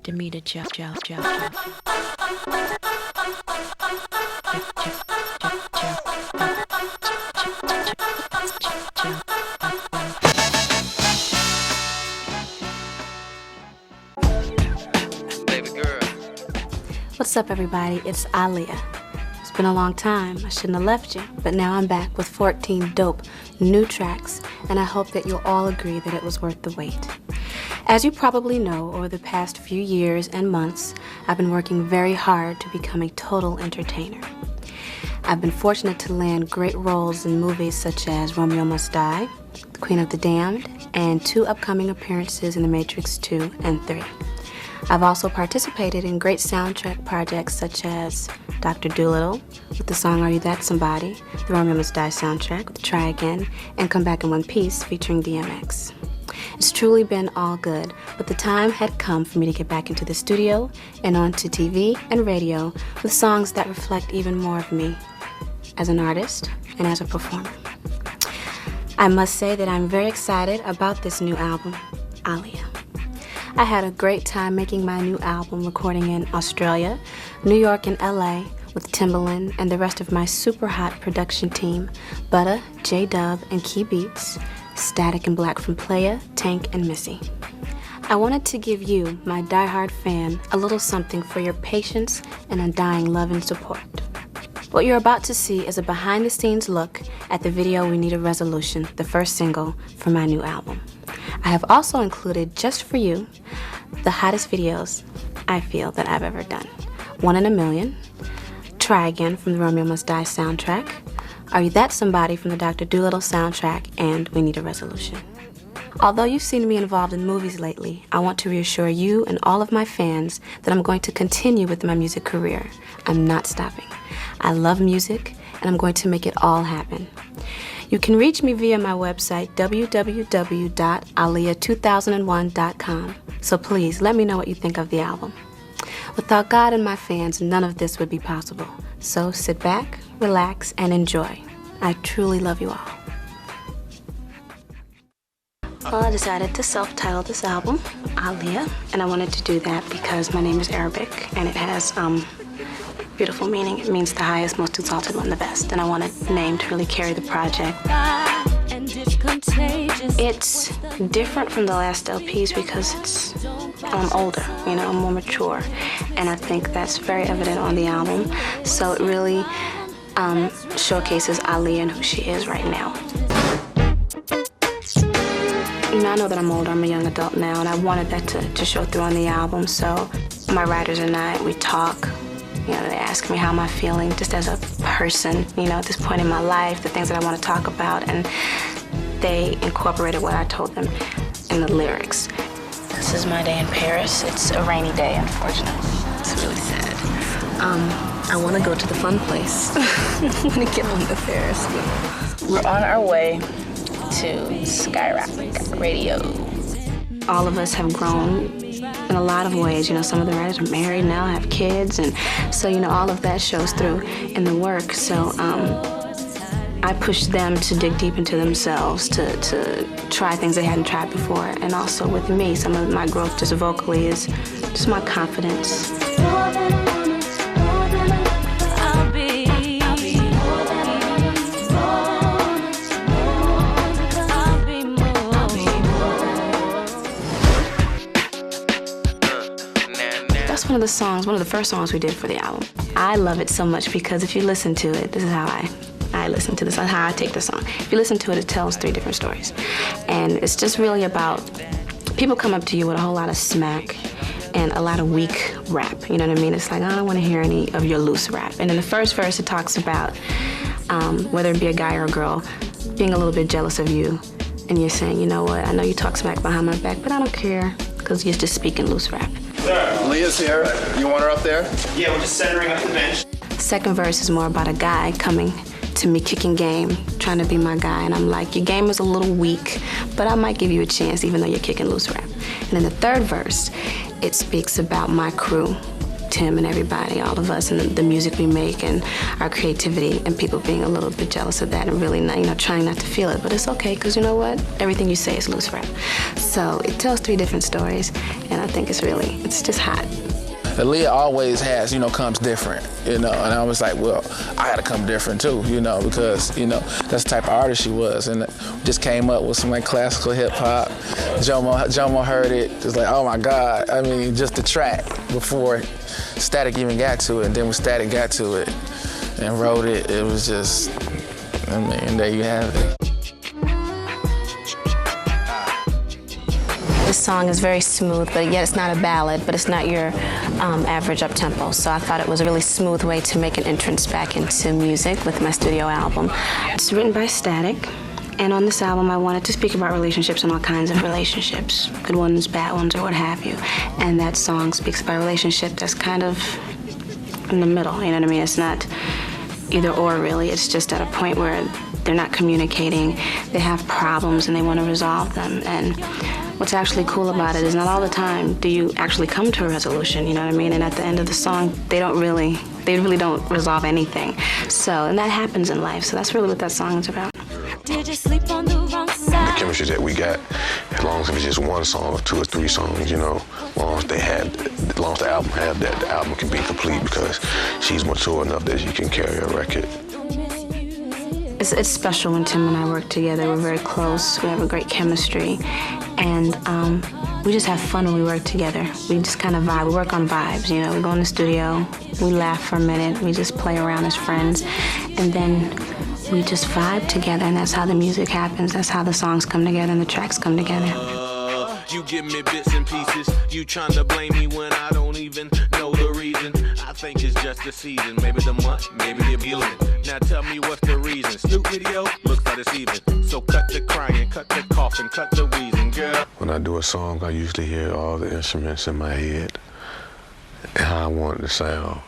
expecting me to jump. Baby girl. What's up, everybody? It's Aaliyah. It's been a long time. I shouldn't have left you, but now I'm back with 14 dope new tracks, and I hope that you'll all agree that it was worth the wait. As you probably know, over the past few years and months, I've been working very hard to become a total entertainer. I've been fortunate to land great roles in movies such as Romeo Must Die, The Queen of the Damned, and 2 upcoming appearances in The Matrix 2 and 3. I've also participated in great soundtrack projects such as Dr. Dolittle with the song Are You That Somebody, the Romeo Must Die soundtrack with Try Again, and Come Back in One Piece featuring DMX. It's truly been all good, but the time had come for me to get back into the studio and onto TV and radio with songs that reflect even more of me as an artist and as a performer. I must say that I'm very excited about this new album, Aaliyah. I had a great time making my new album, recording in Australia, New York, and LA with Timbaland and the rest of my super hot production team, Butta, J-Dub, and Key Beats, Static and Black from Playa, Tank, and Missy. I wanted to give you, my diehard fan, a little something for your patience and undying love and support. What you're about to see is a behind-the-scenes look at the video We Need a Resolution, the first single for my new album. I have also included, just for you, the hottest videos I feel that I've ever done. One in a Million, Try Again from the Romeo Must Die soundtrack, Are You That Somebody from the Dr. Dolittle soundtrack, and We Need a Resolution. Although you've seen me involved in movies lately, I want to reassure you and all of my fans that I'm going to continue with my music career. I'm not stopping. I love music, and I'm going to make it all happen. You can reach me via my website, www.aaliyah2001.com. So please, let me know what you think of the album. Without God and my fans, none of this would be possible. So sit back, relax, and enjoy. I truly love you all. Well, I decided to self-title this album, Aaliyah, and I wanted to do that because my name is Arabic, and it has beautiful meaning. It means the highest, most exalted one, the best, and I want a name to really carry the project. It's different from the last LPs because I'm older, I'm more mature, and I think that's very evident on the album. So it really showcases Aaliyah and who she is right now. I know that I'm older, I'm a young adult now, and I wanted that to show through on the album. So my writers and I, we talk. They ask me how am I feeling just as a person, at this point in my life, the things that I want to talk about, and they incorporated what I told them in the lyrics. This is my day in Paris. It's a rainy day, unfortunately. It's really sad. I want to go to the fun place. I want to get on the Ferris wheel. We're on our way to Skyrock Radio. All of us have grown in a lot of ways. Some of the writers are married now, have kids, and so, all of that shows through in the work. So I pushed them to dig deep into themselves, to try things they hadn't tried before. And also with me, some of my growth just vocally is just my confidence. One of the first songs we did for the album. I love it so much because if you listen to it, this is how I listen to this, how I take the song. If you listen to it, it tells 3 different stories. And it's just really about, people come up to you with a whole lot of smack and a lot of weak rap, you know what I mean? It's like, I don't want to hear any of your loose rap. And in the first verse, it talks about whether it be a guy or a girl, being a little bit jealous of you. And you're saying, you know what, I know you talk smack behind my back, but I don't care, because you're just speaking loose rap. Leah's here. You want her up there? Yeah, we're just centering up the bench. Second verse is more about a guy coming to me kicking game, trying to be my guy. And I'm like, your game is a little weak, but I might give you a chance even though you're kicking loose rap. And in the third verse, it speaks about my crew, Tim and everybody, all of us, and the music we make and our creativity, and people being a little bit jealous of that and really not, trying not to feel it. But it's okay, because you know what? Everything you say is loose rap. So it tells 3 different stories, and I think it's just hot. Aaliyah always has, comes different, and I was like, well, I gotta come different too, because, that's the type of artist she was, and just came up with some like classical hip hop. Jomo heard it, just like, oh my God, I mean, just the track before Static even got to it, and then when Static got to it and wrote it, it was just, there you have it. This song is very smooth, but yet it's not a ballad, but it's not your average up-tempo. So I thought it was a really smooth way to make an entrance back into music with my studio album. It's written by Static, and on this album I wanted to speak about relationships and all kinds of relationships, good ones, bad ones, or what have you. And that song speaks about a relationship that's kind of in the middle, you know what I mean? It's not either or really, it's just at a point where they're not communicating, they have problems and they want to resolve them. And what's actually cool about it is not all the time do you actually come to a resolution, you know what I mean? And at the end of the song, they really don't resolve anything. So, and that happens in life, so that's really what that song is about. Did you sleep on the wrong side? The chemistry that we got, as long as it was just 1 song or 2 or 3 songs, as long as the album had that, the album can be complete, because she's mature enough that she can carry a record. It's special when Tim and I work together. We're very close. We have a great chemistry. And we just have fun when we work together. We just kind of vibe. We work on vibes, We go in the studio, we laugh for a minute, we just play around as friends, and then we just vibe together, and that's how the music happens. That's how the songs come together and the tracks come together. You give me bits and pieces. You trying to blame me when I don't even know the reason. I think it's just the season, maybe the month, maybe the feeling. Now tell me what's the reason. Snoop video looks like it's even. So cut the crying, cut the coughing, cut the wheezing, girl. When I do a song, I usually hear all the instruments in my head and how I want it to sound.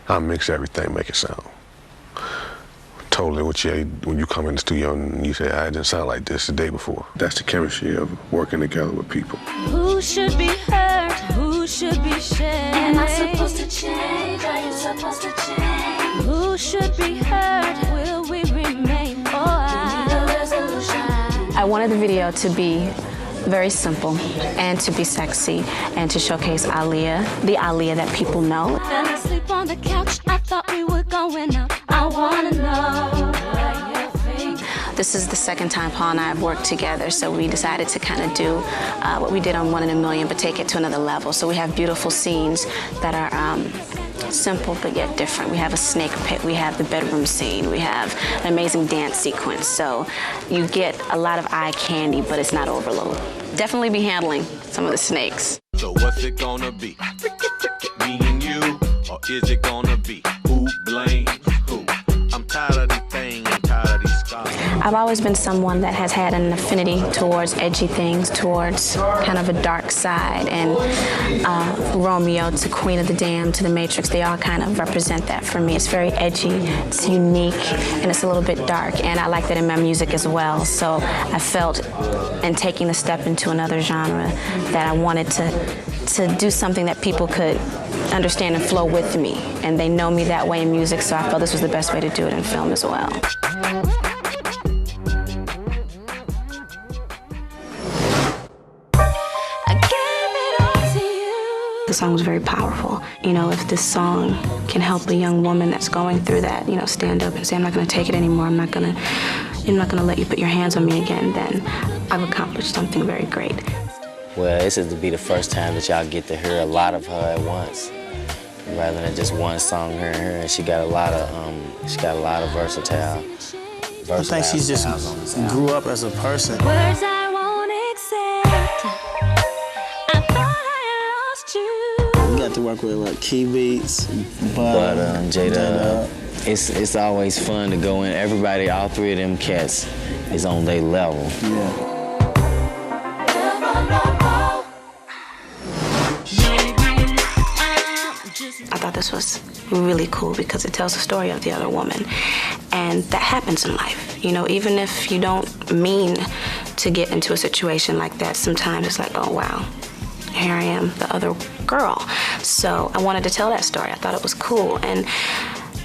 I mix everything, make it sound totally what when you come in the studio and you say, I didn't sound like this the day before. That's the chemistry of working together with people. Who should be hurt? Who should be shamed? Am I supposed to change? Are you supposed to change? Who should be hurt? Will we remain? We need a resolution. I wanted the video to be very simple and to be sexy and to showcase Aaliyah, the Aaliyah that people know. Fell asleep on the couch. I thought we were going out. I wanna know what you think. This is the second time Paul and I have worked together, so we decided to kind of do what we did on 1 in a Million, but take it to another level. So we have beautiful scenes that are simple but yet different. We have a snake pit, we have the bedroom scene, we have an amazing dance sequence. So you get a lot of eye candy, but it's not overload. Definitely be handling some of the snakes. So what's it gonna be? Me and you, or is it gonna be who blames who? I'm tired of these things, I'm tired of these scars. I've always been someone that has had an affinity towards edgy things, towards kind of a dark side, and Romeo to Queen of the Damned to The Matrix, they all kind of represent that for me. It's very edgy, it's unique, and it's a little bit dark, and I like that in my music as well. So I felt, in taking the step into another genre, that I wanted to do something that people could understand and flow with me, and they know me that way in music, so I felt this was the best way to do it in film as well. The song was very powerful. If this song can help a young woman that's going through that, stand up and say, I'm not gonna take it anymore, I'm not gonna let you put your hands on me again, then I've accomplished something very great. Well, this is to be the first time that y'all get to hear a lot of her at once, rather than just one song, her and her. And she got a lot of versatile. I think she just grew up as a person. Words I won't accept. I thought I lost you. We got to work with like key beats, but Jada, it's always fun to go in. Everybody, all 3 of them cats, is on their level. Yeah. I thought this was really cool because it tells the story of the other woman. And that happens in life. Even if you don't mean to get into a situation like that, sometimes it's like, oh wow, here I am, the other girl. So I wanted to tell that story. I thought it was cool. And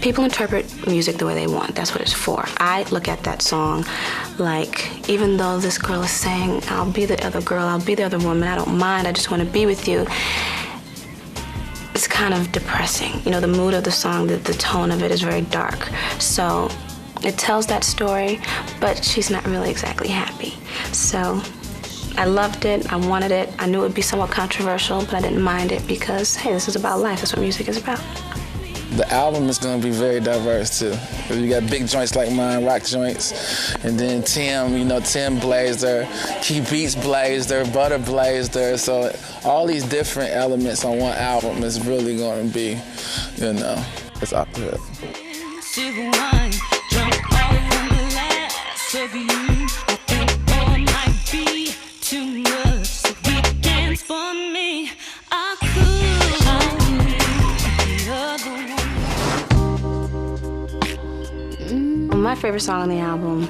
people interpret music the way they want. That's what it's for. I look at that song like, even though this girl is saying, I'll be the other girl, I'll be the other woman, I don't mind, I just want to be with you. It's kind of depressing. You know, the mood of the song, the tone of it is very dark. So it tells that story, but she's not really exactly happy. So I loved it, I wanted it. I knew it would be somewhat controversial, but I didn't mind it because, hey, this is about life. That's what music is about. The album is going to be very diverse too. You got big joints like mine, rock joints, and then Tim, you know, Tim Blazer, Key Beats Blazer, Butter Blazer. So all these different elements on one album is really going to be, you know, it's off the hook. Silver wine, drunk all from the last of you. I think all might be too much. So weekends for me, I could be the other one. My favorite song on the album,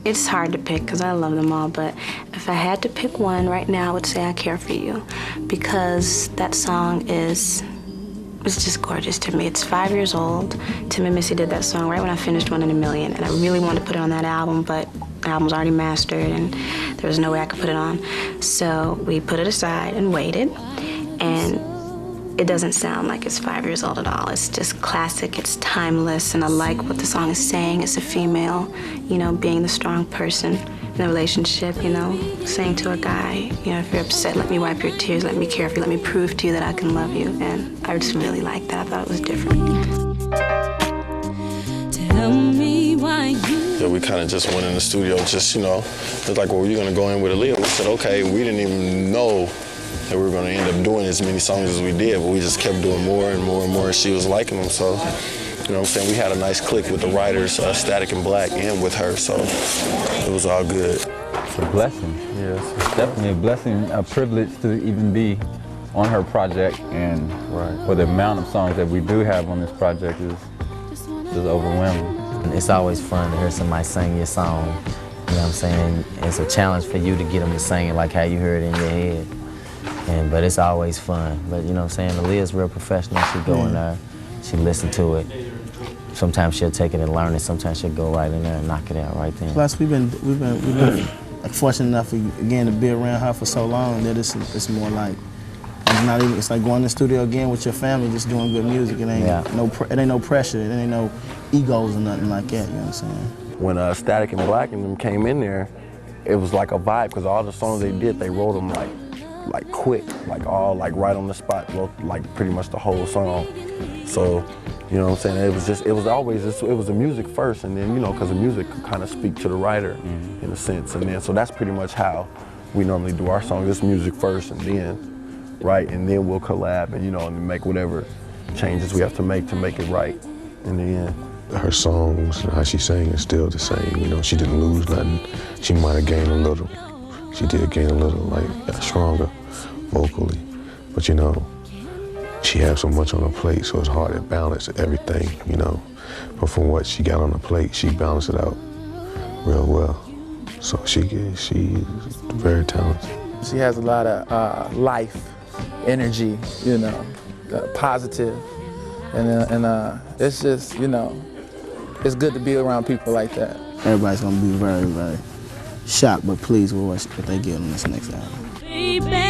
it's hard to pick because I love them all, but if I had to pick one right now, I would say I Care For You, because that song is just gorgeous to me. It's 5 years old. Tim and Missy did that song right when I finished One in a Million, and I really wanted to put it on that album, but the album was already mastered and there was no way I could put it on. So we put it aside and waited, and it doesn't sound like it's 5 years old at all. It's just classic, it's timeless, and I like what the song is saying. It's a female, you know, being the strong person in a relationship, you know, saying to a guy, you know, if you're upset, let me wipe your tears, let me care for you, let me prove to you that I can love you. And I just really liked that. I thought it was different. Tell me why you... Yeah, we kind of just went in the studio, just, you know, it's like, well, you're going to go in with Aaliyah. We said, okay, we didn't even know that we were going to end up doing as many songs as we did, but we just kept doing more and more and more, and she was liking them. So, you know what I'm saying, we had a nice click with the writers, Static and Black, and with her, so it was all good. It's a blessing, yes. It's definitely a blessing, a privilege to even be on her project, and for the amount of songs that we do have on this project is overwhelming. It's always fun to hear somebody sing your song, you know what I'm saying? It's a challenge for you to get them to sing it like how you heard it in your head. But it's always fun. But you know what I'm saying, Aaliyah's real professional. She go in there, she listen to it. Sometimes she'll take it and learn it. Sometimes she'll go right in there and knock it out right then. Plus, we've been like, fortunate enough again to be around her for so long that it's more like it's like going to the studio again with your family, just doing good music. It ain't no pressure. It ain't no egos or nothing like that. You know what I'm saying? When Static and Black and them came in there, it was like a vibe because all the songs they did, they wrote them like quick, like all like right on the spot, wrote like pretty much the whole song. So, you know what I'm saying, it was the music first, and then, you know, because the music could kind of speak to the writer in a sense, and then so that's pretty much how we normally do our songs. It's music first, and then we'll collab and, you know, and make whatever changes we have to make it right in the end. Her songs and how she sang is still the same. You know, she didn't lose nothing. She might have gained a little. She did gain a little, like, got stronger vocally. But, you know, she had so much on her plate, so it's hard to balance everything, you know. But from what she got on her plate, she balanced it out real well. So she's very talented. She has a lot of life, energy, you know, positive. And it's just, you know, it's good to be around people like that. Everybody's gonna be very, very shocked but pleased with what they get on this next album. Baby.